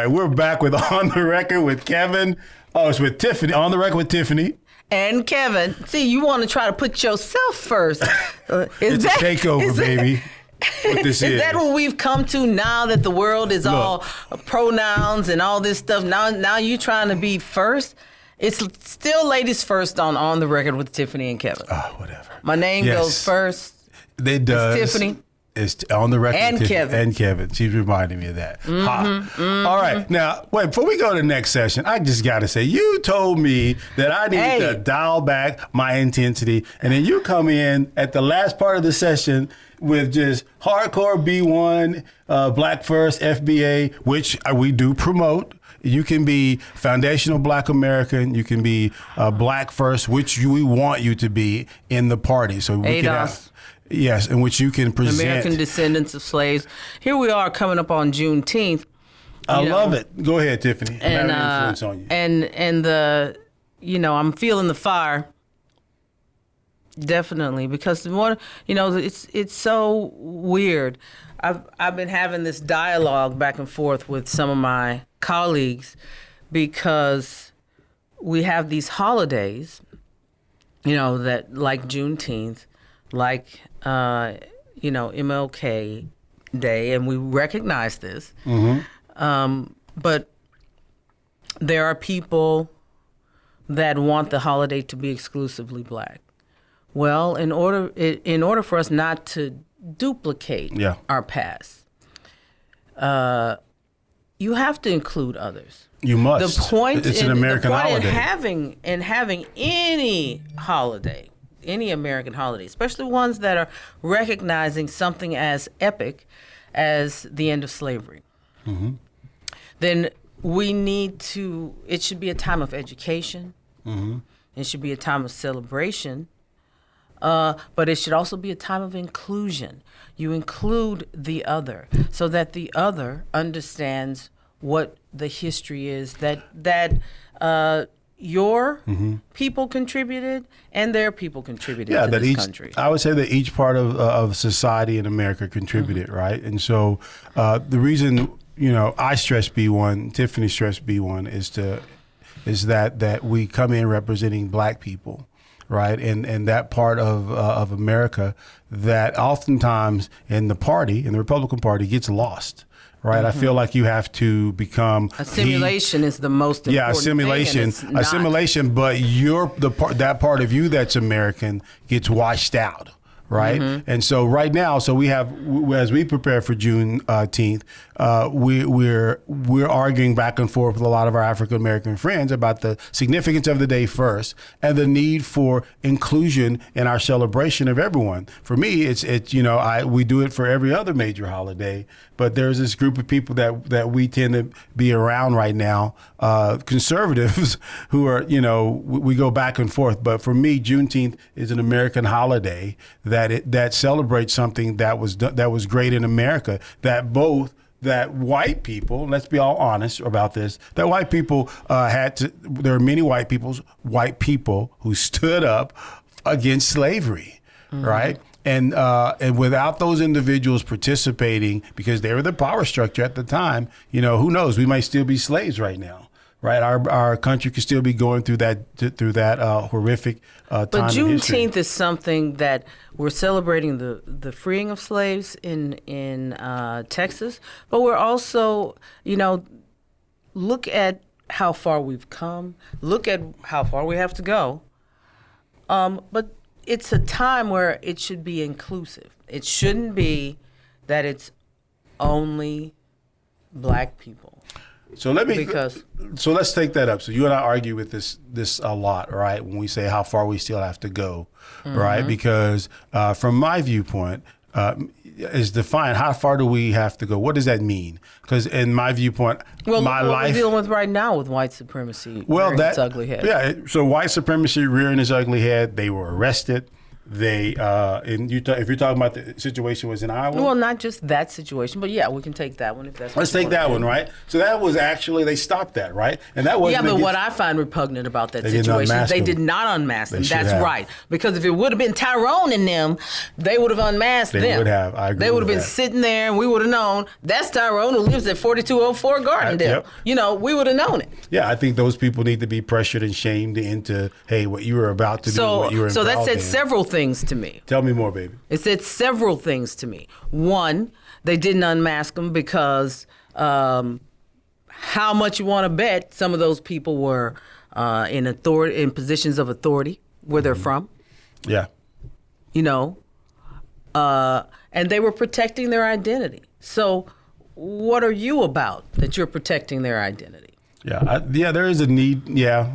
right, we're back with On the Record with Kevin. Oh, it's with Tiffany. On the Record with Tiffany. And Kevin. See, you want to try to put yourself first. It's a takeover, baby. What this is. Is that what we've come to now that the world is all pronouns and all this stuff? Now you trying to be first? It's still ladies first on the Record with Tiffany and Kevin. Whatever. My name goes first. It does. It's Tiffany. It's On the Record and with Kevin. And Kevin. She's reminding me of that. All right. Now, wait, before we go to the next session, I just got to say, you told me that I need to dial back my intensity. And then you come in at the last part of the session with just hardcore B1, Black First, FBA, which we do promote. You can be foundational Black American. You can be Black First, which we want you to be in the party. So we can have, yes, in which you can present. American descendants of slaves. Here we are coming up on Juneteenth. I love it. Go ahead, Tiffany. And influence on you. and the, I'm feeling the fire. Definitely, because the more, it's so weird. I've been having this dialogue back and forth with some of my colleagues because we have these holidays, that like Juneteenth, like MLK Day, and we recognize this. But there are people that want the holiday to be exclusively Black. Well, in order for us not to duplicate our past, you have to include others. You must. The point it's an American holiday. in having any holiday, any American holiday, especially ones that are recognizing something as epic as the end of slavery, then we need to. It should be a time of education. It should be a time of celebration. But it should also be a time of inclusion. You include the other so that the other understands what the history is that your people contributed and their people contributed to this country. I would say that each part of society in America contributed, right? And so the reason, I stress B1, Tiffany stressed B1 is that we come in representing Black people. Right, and that part of America that oftentimes in the Republican Party gets lost. Right, I feel like you have to become assimilation is the most important. Assimilation, but that part of you that's American gets washed out. Right, and so right now, we have, as we prepare for Juneteenth, we're arguing back and forth with a lot of our African American friends about the significance of the day first and the need for inclusion in our celebration of everyone. For me, it's we do it for every other major holiday, but there's this group of people that we tend to be around right now, conservatives who are we go back and forth. But for me, Juneteenth is an American holiday that celebrates something that was great in America, that white people, let's be all honest about this, that white people there are many white people who stood up against slavery, right? And without those individuals participating, because they were the power structure at the time, who knows? We might still be slaves right now. Right, our country could still be going through that horrific time. But Juneteenth is something that we're celebrating the freeing of slaves in Texas, but we're also, look at how far we've come, look at how far we have to go. But it's a time where it should be inclusive. It shouldn't be that it's only Black people. So let's take that up. So you and I argue with this a lot, right? When we say how far we still have to go, right? Because from my viewpoint, is defined. How far do we have to go? What does that mean? Because in my viewpoint, my life we're dealing with right now with white supremacy rearing its ugly head. Yeah. So white supremacy rearing its ugly head. They were arrested. if you're talking about the situation was in Iowa. Well, not just that situation, but yeah, we can take that one if that's. Let's take that one, right? So that was actually, they stopped that, right? And that wasn't. Yeah, but what I find repugnant about that situation is they did not unmask them. That's right. Because if it would have been Tyrone and them, they would have unmasked them. They would have. I agree. They would have been sitting there, and we would have known that's Tyrone who lives at 4204 Gardendale. Yep. You know, we would have known it. Yeah, I think those people need to be pressured and shamed into, hey, what you were about to do, what you were involved in. So that said several things to me. Tell me more, baby. It said several things to me. One, they didn't unmask them because how much you want to bet some of those people were in positions of authority where they're from. Yeah. You know, and they were protecting their identity. So what are you about that you're protecting their identity? Yeah, there is a need. Yeah,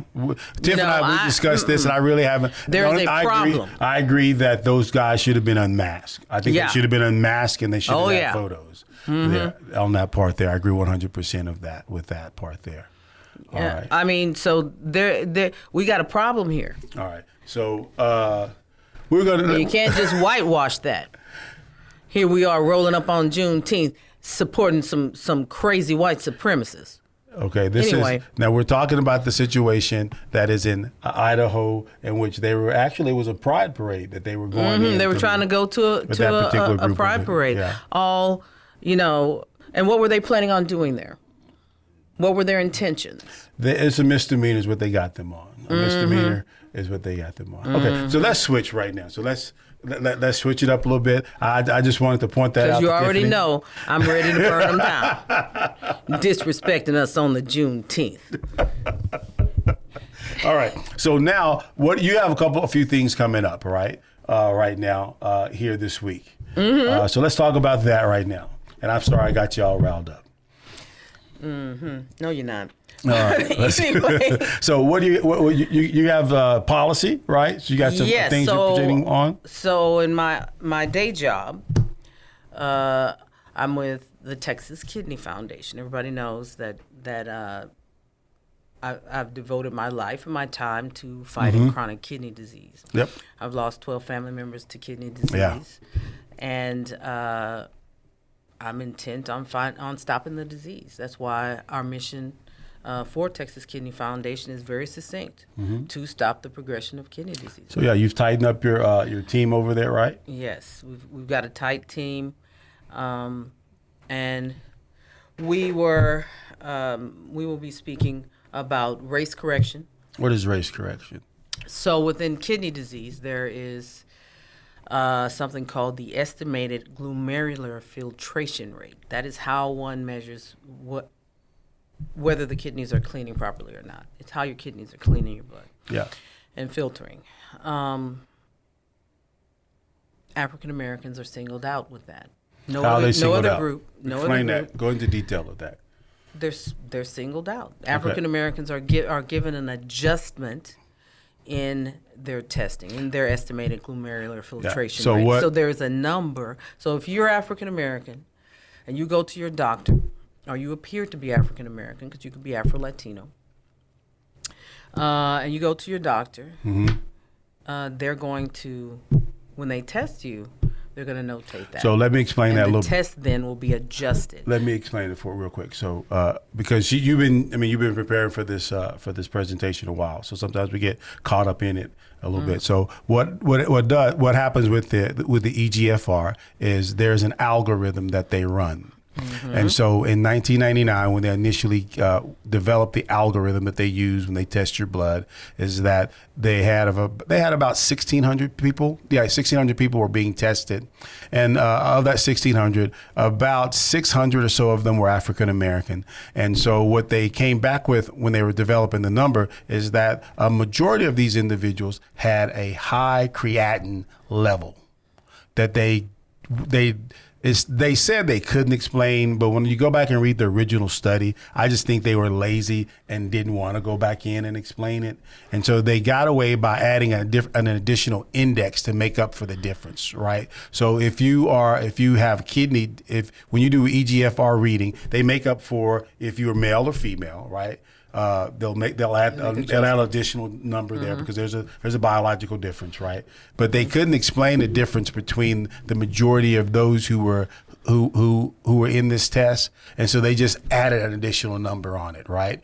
Tiff and I we discussed this, and I really haven't. There is a problem. I agree that those guys should have been unmasked. I think they should have been unmasked, and they should have had photos. There, on that part there, I agree 100% with that part there. All right. I mean, so we got a problem here. All right. So we're gonna. You can't just whitewash that. Here we are rolling up on Juneteenth, supporting some crazy white supremacists. Okay, now we're talking about the situation that is in Idaho, in which it was a pride parade that they were going in. They were trying to go to a pride parade. Yeah. All, you know, and what were they planning on doing there? What were their intentions? It's a misdemeanor is what they got them on. A misdemeanor is what they got them on. Okay, so let's switch right now. So let's switch it up a little bit. I just wanted to point that out. Because you already Tiffany. know I'm ready to burn them down. Disrespecting us on the Juneteenth. All right. So now, you have a few things coming up, right? Right now, here this week. So let's talk about that right now. And I'm sorry I got you all riled up. No, you're not. All right. Anyway. So what do you have policy, right? So you got some things you're presenting on? So in my day job, I'm with the Texas Kidney Foundation. Everybody knows that I've devoted my life and my time to fighting chronic kidney disease. Yep. I've lost 12 family members to kidney disease. Yeah. And I'm intent on stopping the disease. That's why our mission for Texas Kidney Foundation is very succinct, to stop the progression of kidney disease. So yeah, you've tightened up your team over there, right? Yes, we've got a tight team, and we will be speaking about race correction. What is race correction? So within kidney disease, there is something called the estimated glomerular filtration rate. That is how one measures whether the kidneys are cleaning properly or not. It's how your kidneys are cleaning your blood. Yeah. And filtering. African Americans are singled out with that. No other group. Explain that. Go into detail of that. They're singled out. African Americans are given an adjustment in their testing, in their estimated glomerular filtration rate. So there's a number. So if you're African American and you go to your doctor, or you appear to be African American, because you could be Afro-Latino, and you go to your doctor, they're going to, when they test you, they're going to notate that. So let me explain that a little bit. The test then will be adjusted. Let me explain it real quick. So because you've been preparing for this presentation a while. So sometimes we get caught up in it a little bit. So what happens with the EGFR is there's an algorithm that they run. And so in 1999, when they initially developed the algorithm that they use when they test your blood, is that they had about 1,600 people. Yeah, 1,600 people were being tested, and of that 1,600, about 600 or so of them were African American. And so what they came back with when they were developing the number is that a majority of these individuals had a high creatinine level that they said they couldn't explain, but when you go back and read the original study, I just think they were lazy and didn't want to go back in and explain it. And so they got away by adding an additional index to make up for the difference, right? So when you do EGFR reading, they make up for if you're male or female, right? they'll add an additional number there because there's a biological difference, right? But they couldn't explain the difference between the majority of those who were in this test, and so they just added an additional number on it, right?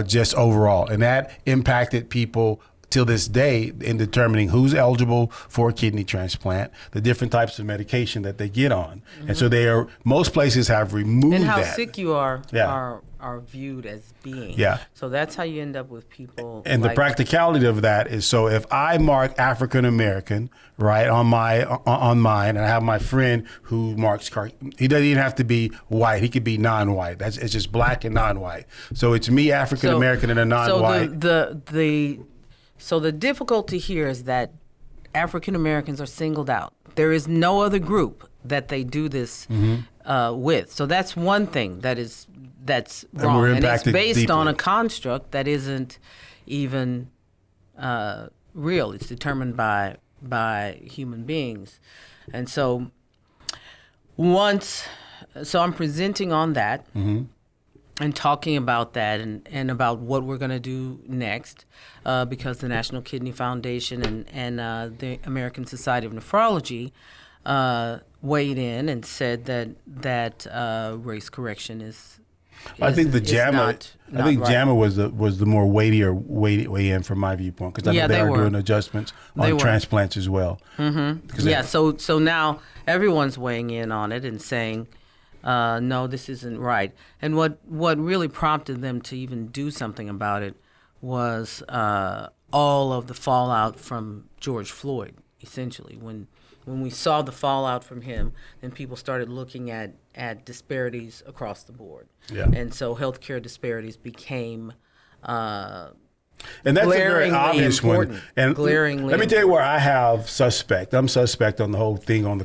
Just overall, and that impacted people till this day in determining who's eligible for a kidney transplant, the different types of medication that they get on, and so most places have removed and how that. sick you are viewed as being. Yeah. So that's how you end up with people. And the practicality of that is, so if I mark African American, right, on mine, and I have my friend who marks, he doesn't even have to be white. He could be non-white. It's just black and non-white. So it's me, African American, and a non-white. So the difficulty here is that African Americans are singled out. There is no other group that they do this with. So that's one thing that's wrong, and it's based on a construct that isn't even real. It's determined by human beings, and so I'm presenting on that. And talking about that and about what we're going to do next, because the National Kidney Foundation and the American Society of Nephrology weighed in and said that race correction is. I think the JAMA. I think right. JAMA was the more weightier weigh in from my viewpoint, because I know they were doing adjustments on transplants as well. Yeah. So now everyone's weighing in on it and saying, no, this isn't right. And what really prompted them to even do something about it was all of the fallout from George Floyd, essentially. When we saw the fallout from him, then people started looking at disparities across the board. Yeah. And so healthcare disparities became and that's a very obvious important. And let me tell you where I have suspect. I'm suspect on the whole thing where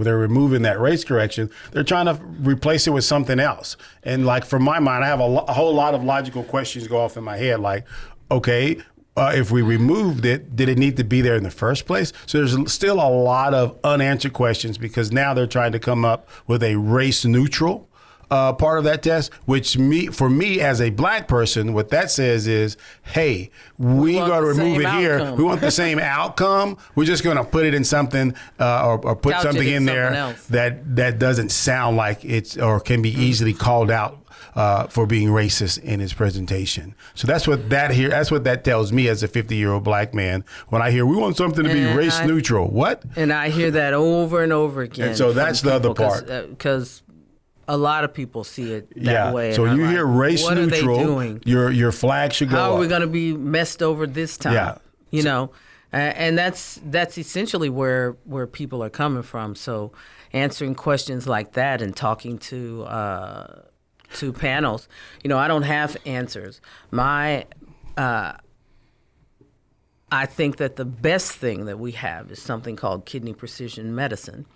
they're removing that race correction. They're trying to replace it with something else. And like, from my mind, I have a whole lot of logical questions go off in my head. Like, okay, if we removed it, did it need to be there in the first place? So there's still a lot of unanswered questions, because now they're trying to come up with a race neutral part of that test, which for me as a black person, what that says is, hey, we got to remove it here. We want the same outcome. We're just going to put it in something or put something in there that doesn't sound like it's or can be easily called out for being racist in its presentation. So that's what that tells me as a 50-year-old black man when I hear we want something to be race neutral. What? And I hear that over and over again. And so that's the other part. Because a lot of people see it that way. So you hear race neutral, are they doing? Your flag should go up. How are we going to be messed over this time? Yeah. You know, and that's essentially where people are coming from. So answering questions like that and talking to panels, I don't have answers. I think that the best thing that we have is something called kidney precision medicine.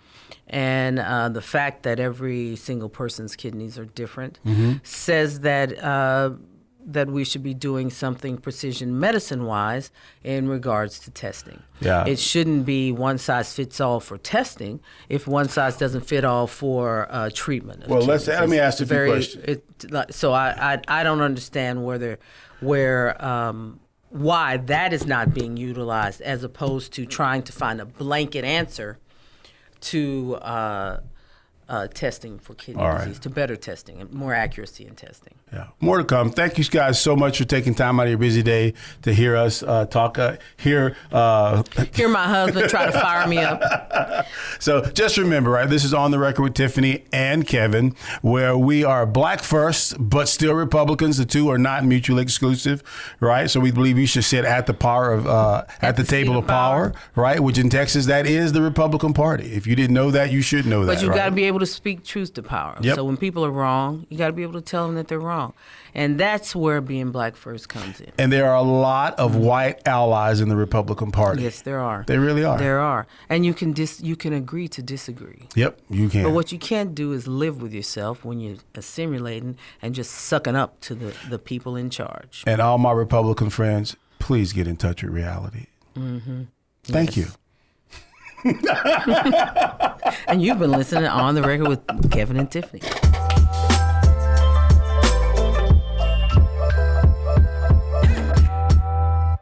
And the fact that every single person's kidneys are different says that we should be doing something precision medicine-wise in regards to testing. Yeah. It shouldn't be one size fits all for testing if one size doesn't fit all for treatment. Well, let me ask you a few questions. So I don't understand why that is not being utilized, as opposed to trying to find a blanket answer to testing for kidney disease, to better testing and more accuracy in testing. Yeah, more to come. Thank you guys so much for taking time out of your busy day to hear us talk. Hear my husband try to fire me up. So just remember, right, this is On the Record with Tiffany and Kevin, where we are black first, but still Republicans. The two are not mutually exclusive, right? So we believe you should sit at the power of at the table of power, right? Which in Texas, that is the Republican Party. If you didn't know that, you should know that. But you got to be able to speak truth to power. Yep. So when people are wrong, you got to be able to tell them that they're wrong. And that's where being black first comes in. And there are a lot of white allies in the Republican Party. Yes, there are. They really are. There are. And you can agree to disagree. Yep, you can. But what you can't do is live with yourself when you're assimilating and just sucking up to the people in charge. And all my Republican friends, please get in touch with reality. Mm-hmm. Thank you. And you've been listening to On the Record with Kevin and Tiffany.